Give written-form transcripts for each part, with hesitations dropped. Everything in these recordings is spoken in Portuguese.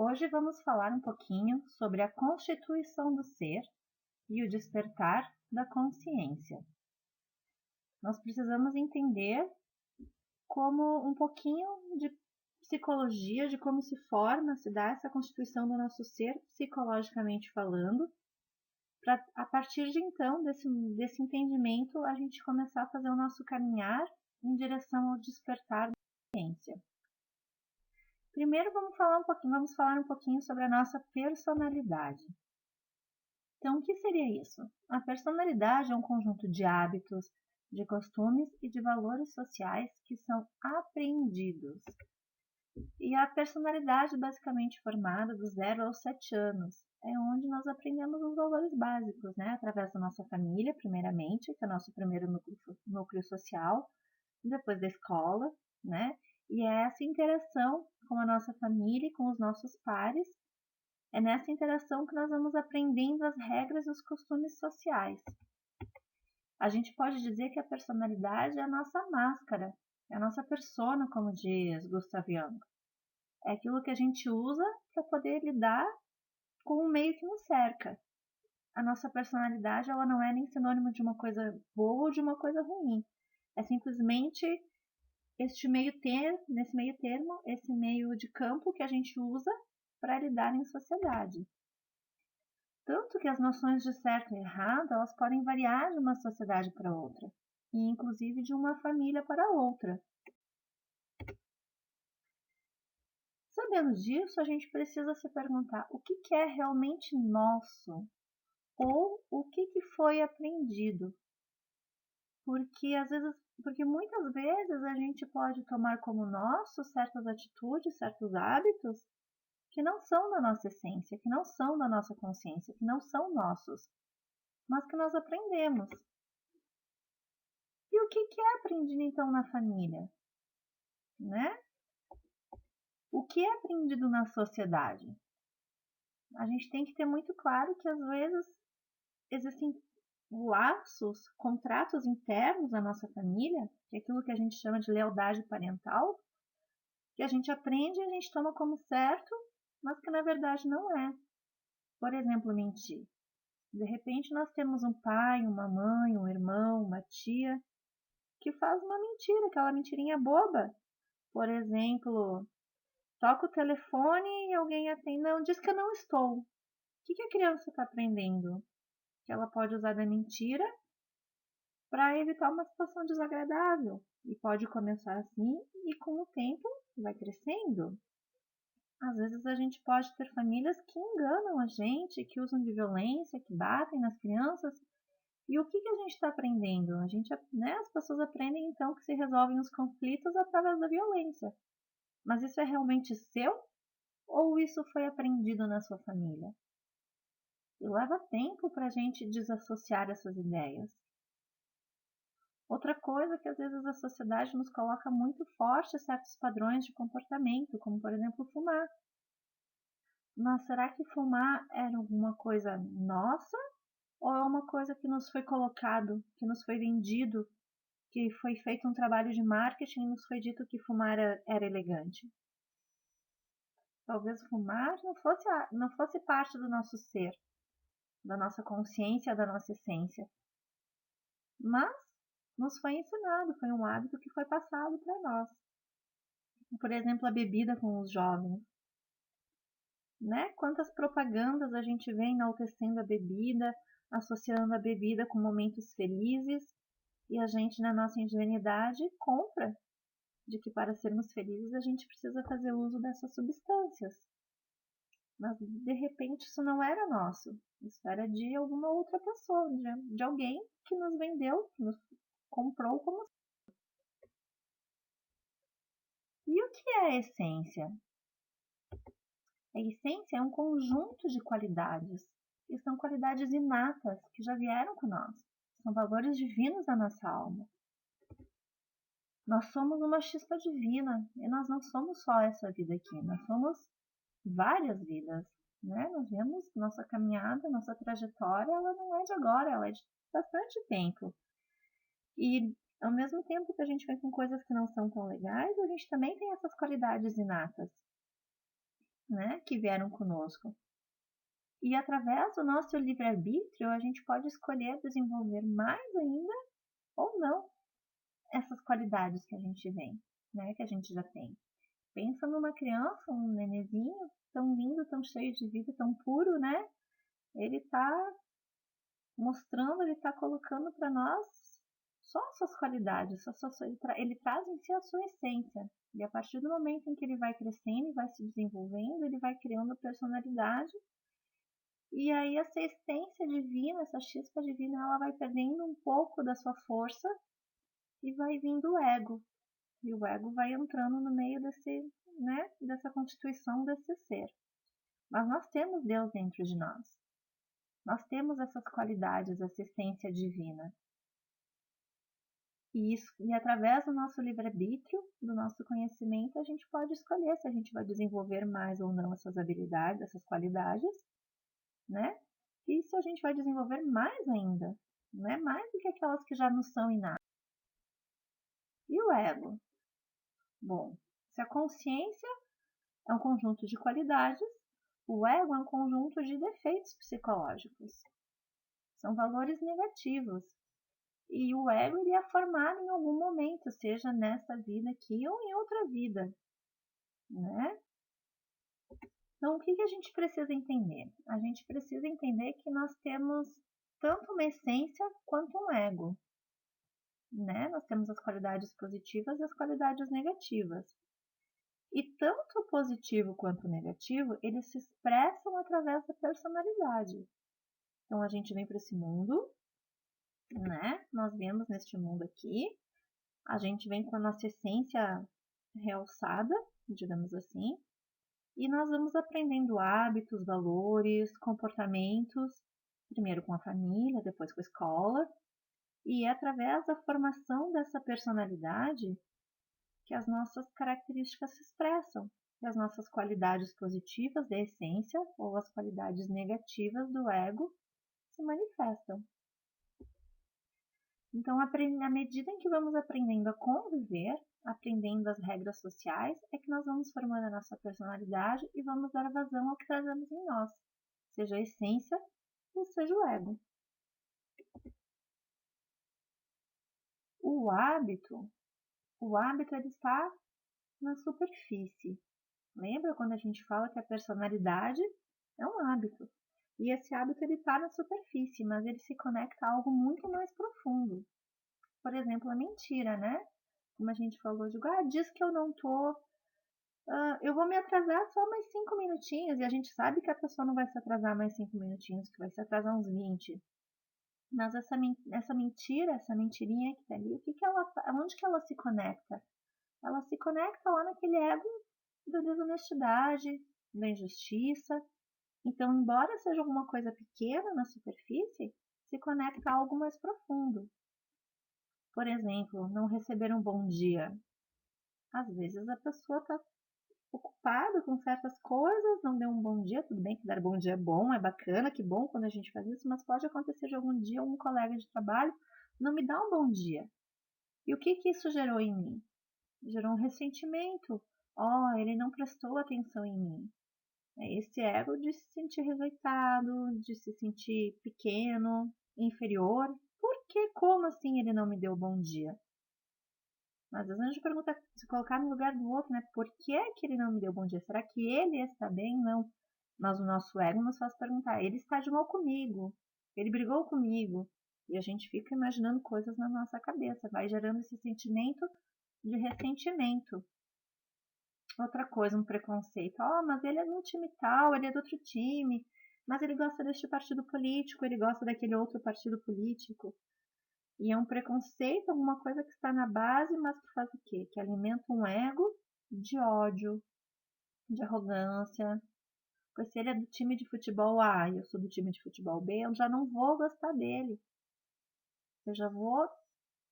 Hoje vamos falar um pouquinho sobre a constituição do ser e o despertar da consciência. Nós precisamos entender como um pouquinho de psicologia, de como se forma, se dá essa constituição do nosso ser, psicologicamente falando, para a partir de então, desse entendimento, a gente começar a fazer o nosso caminhar em direção ao despertar da consciência. Primeiro vamos falar um pouquinho sobre a nossa personalidade. Então, o que seria isso? A personalidade é um conjunto de hábitos, de costumes e de valores sociais que são aprendidos. E a personalidade basicamente formada dos 0 aos 7 anos, é onde nós aprendemos os valores básicos, né? Através da nossa família, primeiramente, que é o nosso primeiro núcleo social, depois da escola, né? E é essa interação com a nossa família e com os nossos pares, é nessa interação que nós vamos aprendendo as regras e os costumes sociais. A gente pode dizer que a personalidade é a nossa máscara, é a nossa persona, como diz Gustav Jung. É aquilo que a gente usa para poder lidar com o meio que nos cerca. A nossa personalidade ela não é nem sinônimo de uma coisa boa ou de uma coisa ruim. É simplesmente nesse meio termo, esse meio de campo que a gente usa para lidar em sociedade. Tanto que as noções de certo e errado, elas podem variar de uma sociedade para outra, e inclusive de uma família para outra. Sabendo disso, a gente precisa se perguntar o que é realmente nosso, ou o que foi aprendido. Porque muitas vezes a gente pode tomar como nosso certas atitudes, certos hábitos que não são da nossa essência, que não são da nossa consciência, que não são nossos, mas que nós aprendemos. E o que é aprendido então na família? Né? O que é aprendido na sociedade? A gente tem que ter muito claro que às vezes existem laços, contratos internos da nossa família, que é aquilo que a gente chama de lealdade parental, que a gente aprende e a gente toma como certo, mas que na verdade não é. Por exemplo, mentir. De repente nós temos um pai, uma mãe, um irmão, uma tia, que faz uma mentira, aquela mentirinha boba. Por exemplo, toca o telefone e alguém atende, não, diz que eu não estou. O que a criança está aprendendo? Que ela pode usar da mentira para evitar uma situação desagradável. E pode começar assim e com o tempo vai crescendo. Às vezes a gente pode ter famílias que enganam a gente, que usam de violência, que batem nas crianças. E o que a gente está aprendendo? As pessoas aprendem então que se resolvem os conflitos através da violência. Mas isso é realmente seu? Ou isso foi aprendido na sua família? E leva tempo para a gente desassociar essas ideias. Outra coisa que às vezes a sociedade nos coloca muito forte certos padrões de comportamento, como por exemplo fumar. Mas será que fumar era alguma coisa nossa? Ou é uma coisa que nos foi colocado, que nos foi vendido, que foi feito um trabalho de marketing e nos foi dito que fumar era elegante? Talvez fumar não fosse parte do nosso ser, da nossa consciência, da nossa essência. Mas nos foi ensinado, foi um hábito que foi passado para nós. Por exemplo, a bebida com os jovens. Né? Quantas propagandas a gente vê enaltecendo a bebida, associando a bebida com momentos felizes, e a gente, na nossa ingenuidade, compra de que para sermos felizes a gente precisa fazer uso dessas substâncias. Mas, de repente, isso não era nosso. Isso era de alguma outra pessoa, de alguém que nos vendeu, que nos comprou como. E o que é a essência? A essência é um conjunto de qualidades, e são qualidades inatas que já vieram com nós. São valores divinos da nossa alma. Nós somos uma chispa divina, e nós não somos só essa vida aqui, nós somos várias vidas. Né? Nós vemos nossa caminhada, nossa trajetória, ela não é de agora, ela é de bastante tempo. E ao mesmo tempo que a gente vem com coisas que não são tão legais, a gente também tem essas qualidades inatas. né, que vieram conosco. E através do nosso livre-arbítrio, a gente pode escolher desenvolver mais ainda ou não essas qualidades que a gente vem, né, que a gente já tem. Pensa numa criança, um nenenzinho, tão lindo, tão cheio de vida, tão puro, né? Ele está mostrando, ele está colocando para nós só as suas qualidades, ele traz em si a sua essência. E a partir do momento em que ele vai crescendo, vai se desenvolvendo, ele vai criando personalidade. E aí essa essência divina, essa chispa divina, ela vai perdendo um pouco da sua força e vai vindo o ego. E o ego vai entrando no meio dessa constituição desse ser. Mas nós temos Deus dentro de nós. Nós temos essas qualidades, essa essência divina. E através do nosso livre-arbítrio, do nosso conhecimento, a gente pode escolher se a gente vai desenvolver mais ou não essas habilidades, essas qualidades, né? E se a gente vai desenvolver mais ainda, né? Mais do que aquelas que já nos são inatas. E o ego? Bom, se a consciência é um conjunto de qualidades, o ego é um conjunto de defeitos psicológicos. São valores negativos. E o ego ele é formado em algum momento, seja nessa vida aqui ou em outra vida, né? Então, o que a gente precisa entender? A gente precisa entender que nós temos tanto uma essência quanto um ego, né? Nós temos as qualidades positivas e as qualidades negativas. E tanto o positivo quanto o negativo, eles se expressam através da personalidade. Então, a gente vem para esse mundo, né? Nós vemos neste mundo aqui, a gente vem com a nossa essência realçada, digamos assim, e nós vamos aprendendo hábitos, valores, comportamentos, primeiro com a família, depois com a escola, e é através da formação dessa personalidade que as nossas características se expressam, que as nossas qualidades positivas da essência ou as qualidades negativas do ego se manifestam. Então, à medida em que vamos aprendendo a conviver, aprendendo as regras sociais, é que nós vamos formando a nossa personalidade e vamos dar vazão ao que trazemos em nós, seja a essência ou seja o ego. O hábito ele está na superfície. Lembra quando a gente fala que a personalidade é um hábito? E esse hábito ele está na superfície, mas ele se conecta a algo muito mais profundo. Por exemplo, a mentira, né? Como a gente falou, diz que eu não tô, eu vou me atrasar só mais 5 minutinhos, e a gente sabe que a pessoa não vai se atrasar mais 5 minutinhos, que vai se atrasar uns 20. Mas essa mentira, essa mentirinha que tá ali, onde que ela se conecta? Ela se conecta lá naquele ego da desonestidade, da injustiça. Então, embora seja alguma coisa pequena na superfície, se conecta a algo mais profundo. Por exemplo, não receber um bom dia. Às vezes a pessoa está ocupada com certas coisas, não deu um bom dia. Tudo bem que dar bom dia é bom, é bacana, que bom quando a gente faz isso, mas pode acontecer de algum dia um colega de trabalho não me dar um bom dia. E o que isso gerou em mim? Gerou um ressentimento. Ele não prestou atenção em mim. É esse ego de se sentir rejeitado, de se sentir pequeno, inferior. Por que? Como assim ele não me deu bom dia? Mas às vezes a gente pergunta, se colocar no lugar do outro, né? Por que ele não me deu bom dia? Será que ele está bem? Não. Mas o nosso ego nos faz perguntar, ele está de mal comigo, ele brigou comigo. E a gente fica imaginando coisas na nossa cabeça, vai gerando esse sentimento de ressentimento. Outra coisa, um preconceito. Mas ele é de um time tal, ele é de outro time, mas ele gosta deste partido político, ele gosta daquele outro partido político. E é um preconceito, alguma coisa que está na base, mas que faz o quê? Que alimenta um ego de ódio, de arrogância. Pois se ele é do time de futebol A e eu sou do time de futebol B, eu já não vou gostar dele. Eu já vou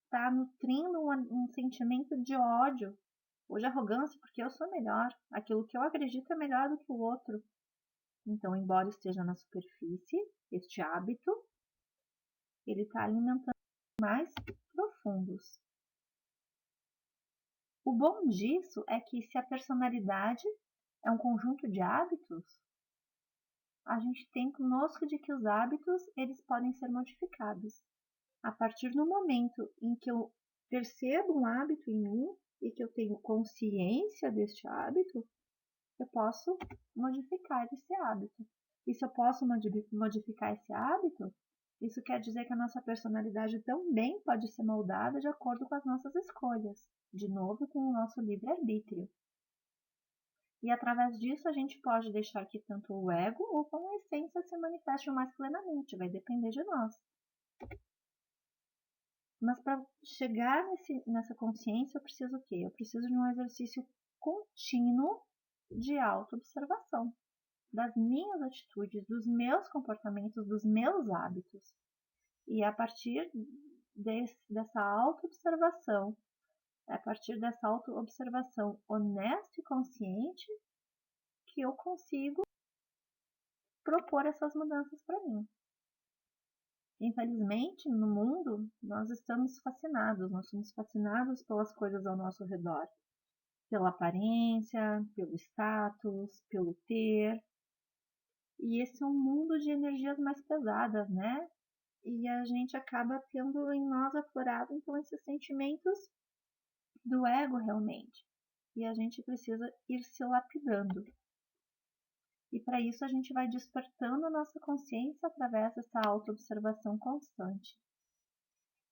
estar nutrindo um sentimento de ódio ou de arrogância, porque eu sou melhor. Aquilo que eu acredito é melhor do que o outro. Então, embora esteja na superfície, este hábito, ele está alimentando mais profundos. O bom disso é que se a personalidade é um conjunto de hábitos, a gente tem conosco de que os hábitos eles podem ser modificados. A partir do momento em que eu percebo um hábito em mim e que eu tenho consciência deste hábito, eu posso modificar esse hábito. E se eu posso modificar esse hábito, isso quer dizer que a nossa personalidade também pode ser moldada de acordo com as nossas escolhas, de novo com o nosso livre-arbítrio. E através disso a gente pode deixar que tanto o ego ou como a essência se manifestem mais plenamente, vai depender de nós. Mas para chegar nessa consciência eu preciso o quê? Eu preciso de um exercício contínuo de autoobservação das minhas atitudes, dos meus comportamentos, dos meus hábitos. E a partir dessa autoobservação, a partir dessa autoobservação honesta e consciente, que eu consigo propor essas mudanças para mim. Infelizmente, no mundo, nós estamos fascinados, nós somos fascinados pelas coisas ao nosso redor. Pela aparência, pelo status, pelo ter. E esse é um mundo de energias mais pesadas, né? E a gente acaba tendo em nós aflorado, então, esses sentimentos do ego realmente. E a gente precisa ir se lapidando. E para isso a gente vai despertando a nossa consciência através dessa autoobservação constante.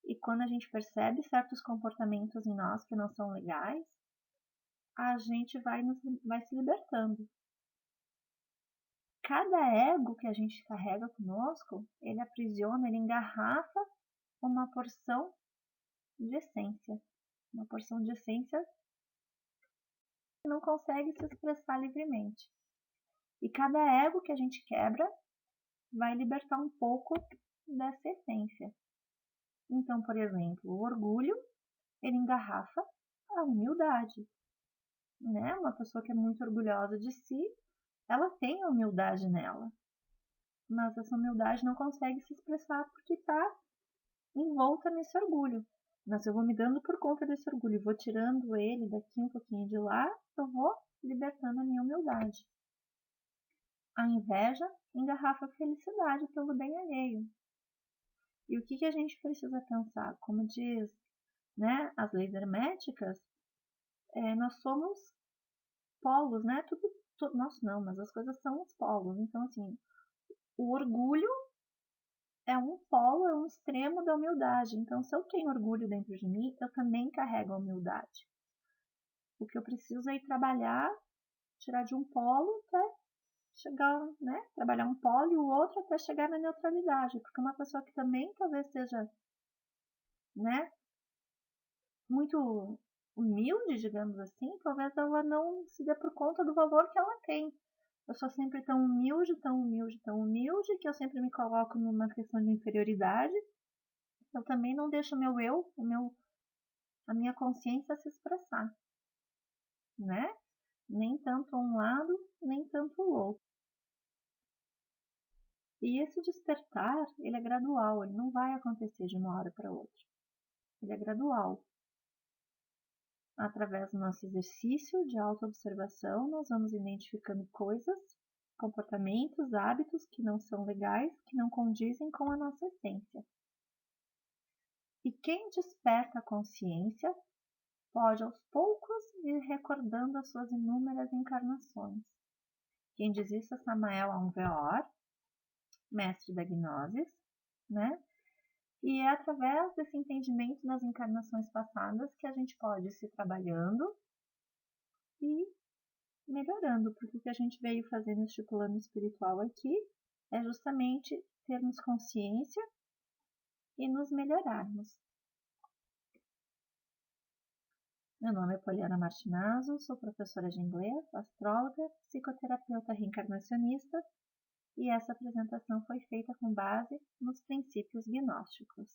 E quando a gente percebe certos comportamentos em nós que não são legais, a gente vai se libertando. Cada ego que a gente carrega conosco, ele aprisiona, ele engarrafa uma porção de essência. Uma porção de essência que não consegue se expressar livremente. E cada ego que a gente quebra vai libertar um pouco dessa essência. Então, por exemplo, o orgulho, ele engarrafa a humildade. Né? Uma pessoa que é muito orgulhosa de si, ela tem a humildade nela. Mas essa humildade não consegue se expressar porque está envolta nesse orgulho. Mas eu vou me dando por conta desse orgulho, vou tirando ele daqui um pouquinho de lá, eu vou libertando a minha humildade. A inveja engarrafa a felicidade pelo bem alheio. E o que a gente precisa pensar? Como diz, né, as leis herméticas, nós somos polos, né? Nós não, mas as coisas são os polos. Então, assim, o orgulho é um polo, é um extremo da humildade. Então, se eu tenho orgulho dentro de mim, eu também carrego a humildade. O que eu preciso é ir trabalhar, tirar de um polo até chegar, né? Trabalhar um polo e o outro até chegar na neutralidade. Porque uma pessoa que também talvez seja, né, muito humilde, digamos assim, talvez ela não se dê por conta do valor que ela tem. Eu sou sempre tão humilde, tão humilde, tão humilde, que eu sempre me coloco numa questão de inferioridade. Eu também não deixo o meu eu, a minha consciência se expressar, né? Nem tanto um lado, nem tanto o outro. E esse despertar, ele é gradual, ele não vai acontecer de uma hora para outra. Ele é gradual. Através do nosso exercício de autoobservação, nós vamos identificando coisas, comportamentos, hábitos que não são legais, que não condizem com a nossa essência. E quem desperta a consciência pode aos poucos ir recordando as suas inúmeras encarnações. Quem diz isso é Samael Aun Weor, mestre da Gnosis, né? E é através desse entendimento das encarnações passadas que a gente pode ir se trabalhando e melhorando, porque o que a gente veio fazer neste plano espiritual aqui é justamente termos consciência e nos melhorarmos. Meu nome é Poliana Martinazzo, sou professora de inglês, astróloga, psicoterapeuta reencarnacionista e essa apresentação foi feita com base nos princípios gnósticos.